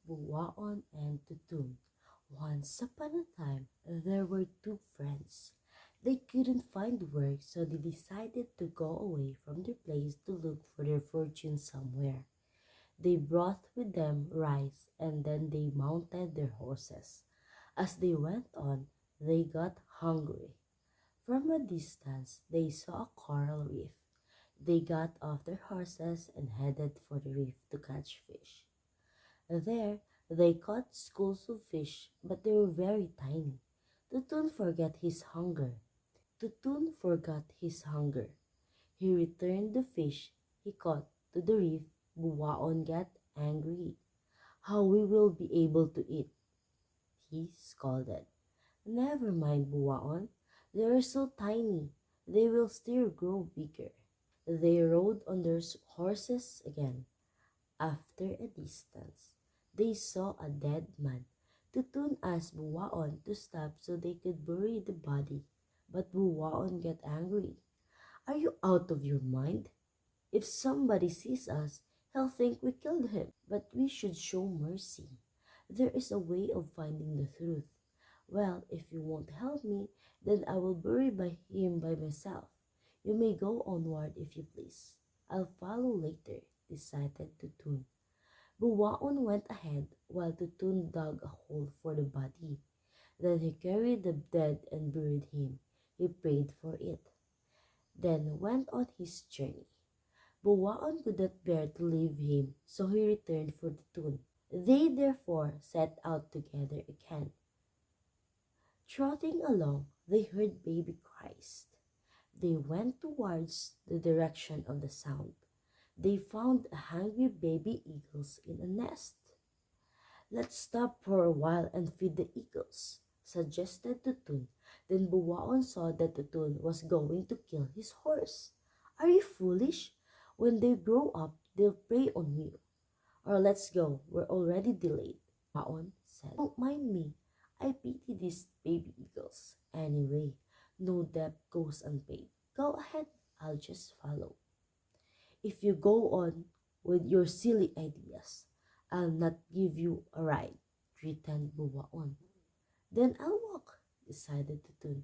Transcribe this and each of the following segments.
Buwaon and totoon. Once upon a time, there were two friends. They couldn't find work, so they decided to go away from their place to look for their fortune somewhere. They brought with them rice and then they mounted their horses. As they went on, they got hungry. From a distance, they saw a coral reef. They got off their horses and headed for the reef to catch fish. There, they caught schools of fish, but they were very tiny. Totoon forgot his hunger. Totoon forgot his hunger. He returned the fish he caught to the reef. Buwaon got angry. How we will be able to eat, he scolded. Never mind, Buwaon. They are so tiny. They will still grow bigger. They rode on their horses again. After a distance, they saw a dead man. Totoon asked Buwaon to stop so they could bury the body. But Buwaon got angry. Are you out of your mind? If somebody sees us, he'll think we killed him. But we should show mercy. There is a way of finding the truth. Well, if you won't help me, then I will bury him by myself. You may go onward if you please. I'll follow later, decided Totoon. Buwaon went ahead while Totoon dug a hole for the body. Then he carried the dead and buried him. He prayed for it, then went on his journey. Buwaon could not bear to leave him, so he returned for Totoon. They therefore set out together again. Trotting along, they heard baby cries. They went towards the direction of the sound. They found a hungry baby eagles in a nest. Let's stop for a while and feed the eagles, suggested Totoon. Then Buwaon saw that Totoon was going to kill his horse. Are you foolish? When they grow up, they'll prey on you. Or let's go, we're already delayed, Buwaon said. Don't mind me. I pity these baby eagles. Anyway, no debt goes unpaid. Go ahead, I'll just follow. If you go on with your silly ideas, I'll not give you a ride, threatened Buwaon. Then I'll walk, decided Totoon.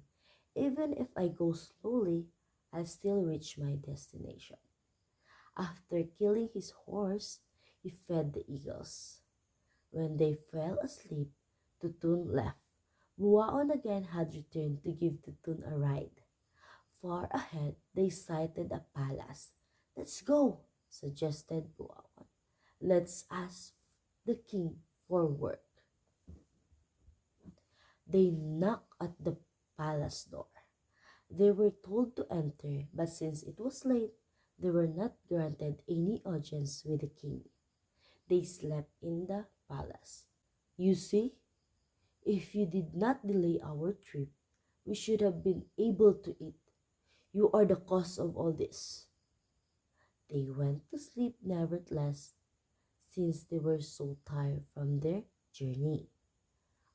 Even if I go slowly, I'll still reach my destination. After killing his horse, he fed the eagles. When they fell asleep, Totoon left. Buwaon again had returned to give Totoon a ride. Far ahead, they sighted a palace. Let's go, suggested Buwaon. Let's ask the king for work. They knocked at the palace door. They were told to enter, but since it was late, they were not granted any audience with the king. They slept in the palace. You see, if you did not delay our trip, we should have been able to eat. You are the cause of all this. They went to sleep nevertheless, since they were so tired from their journey.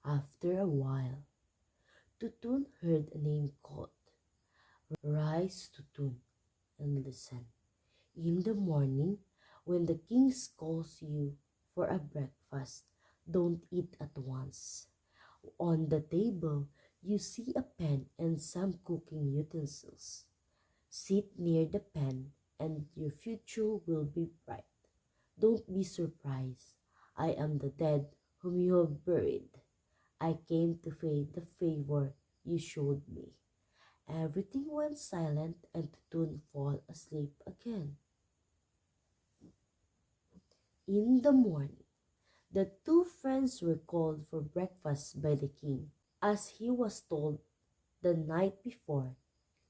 After a while, Totoon heard a name called. Rise, Totoon, and listen. In the morning, when the king calls you for a breakfast, don't eat at once. On the table, you see a pan and some cooking utensils. Sit near the pan and your future will be bright. Don't be surprised. I am the dead whom you have buried. I came to pay the favor you showed me. Everything went silent and Totoon fell asleep again. In the morning, the two friends were called for breakfast by the king. As he was told the night before,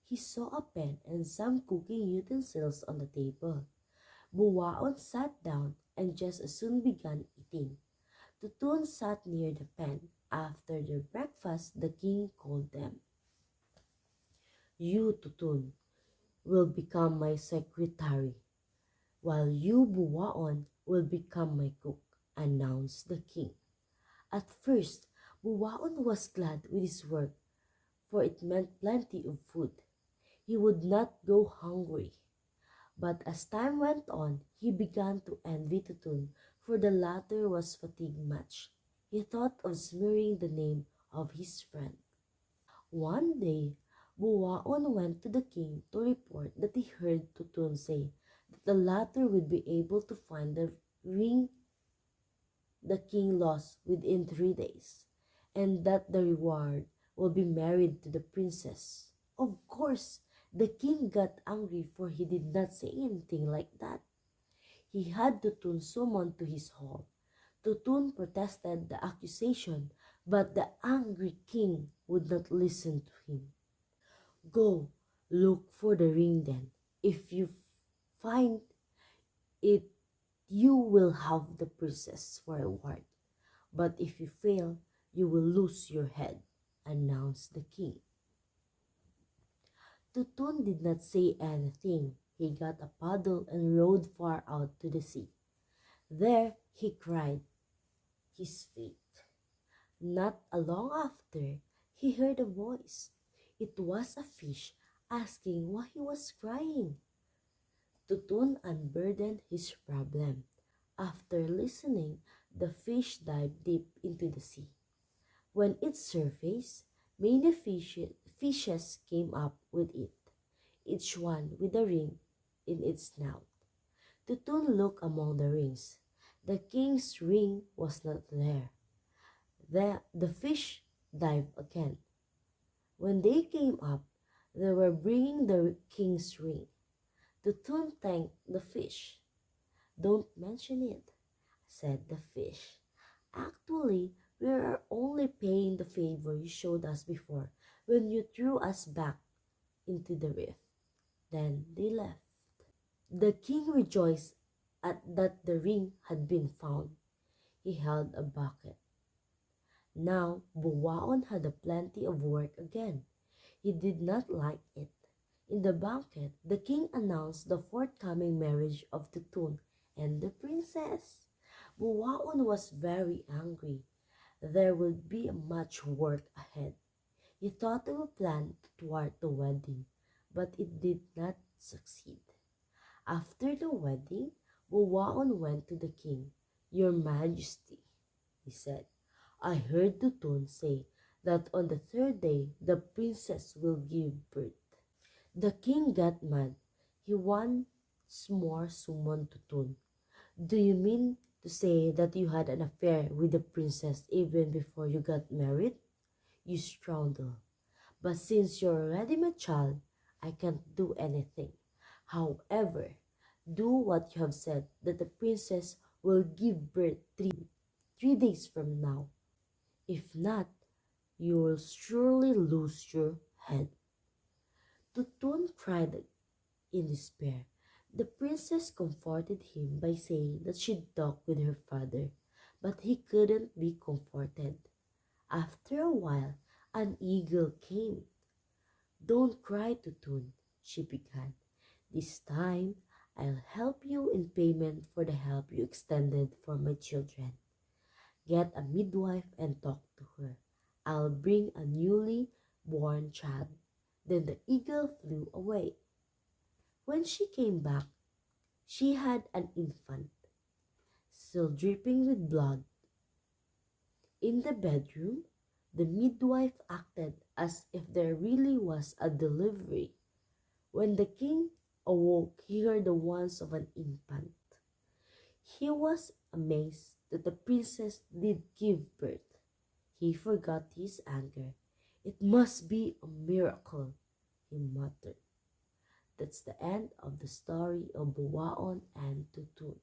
he saw a pan and some cooking utensils on the table. Buwaon sat down and just as soon began eating. Totoon sat near the pan. After their breakfast, the king called them. You, Totoon, will become my secretary, while you, Buwaon, will become my cook, announced the king. At first, Buwaon was glad with his work, for it meant plenty of food. He would not go hungry. But as time went on, he began to envy Totoon, for the latter was fatigue much. He thought of smearing the name of his friend. One day, Buwaon went to the king to report that he heard Tutun say that the latter would be able to find the ring the king lost within 3 days, and that the reward will be married to the princess. Of course, the king got angry, for he did not say anything like that. He had Tutun summoned to his hall. Tutun protested the accusation, but the angry king would not listen to him. Go, look for the ring then. If you find it, you will have the princess for a reward. But if you fail, you will lose your head, announced the king. Tutun did not say anything. He got a paddle and rowed far out to the sea. There he cried his fate. Not long after, he heard a voice. It was a fish asking why he was crying. Tutun unburdened his problem. After listening, the fish dived deep into the sea. When it surfaced, many fishes came up with it, each one with a ring in its snout. Tutun looked among the rings. The king's ring was not there. The fish dived again. When they came up, they were bringing the king's ring. Tutun thanked the fish. Don't mention it, said the fish. Actually, we are only paying the favor you showed us before when you threw us back into the rift. Then they left. The king rejoiced at that the ring had been found. He held a bucket. Now Buwaon had a plenty of work again. He did not like it. In the banquet, the king announced the forthcoming marriage of Tutun and the princess. Buwaon was very angry. There would be much work ahead. He thought of a plan to thwart the wedding, but it did not succeed. After the wedding, Buwaon went to the king. Your Majesty, he said, I heard Tutun say that on the third day the princess will give birth. The king got mad. He once more summoned Tutun. Do you mean to say that you had an affair with the princess even before you got married? You scoundrel. But since you're already my child, I can't do anything. However, do what you have said, that the princess will give birth three days from now. If not, you will surely lose your head. Tutun cried in despair. The princess comforted him by saying that she'd talk with her father, but he couldn't be comforted. After a while, an eagle came. Don't cry, Tutun, she began. This time, I'll help you in payment for the help you extended for my children. Get a midwife and talk to her. I'll bring a newly born child. Then the eagle flew away. When she came back, she had an infant, still dripping with blood. In the bedroom, the midwife acted as if there really was a delivery. When the king awoke, he heard the wails of an infant. He was amazed that the princess did give birth. He forgot his anger. It must be a miracle, he muttered. That's the end of the story of Buwaon and Tutun.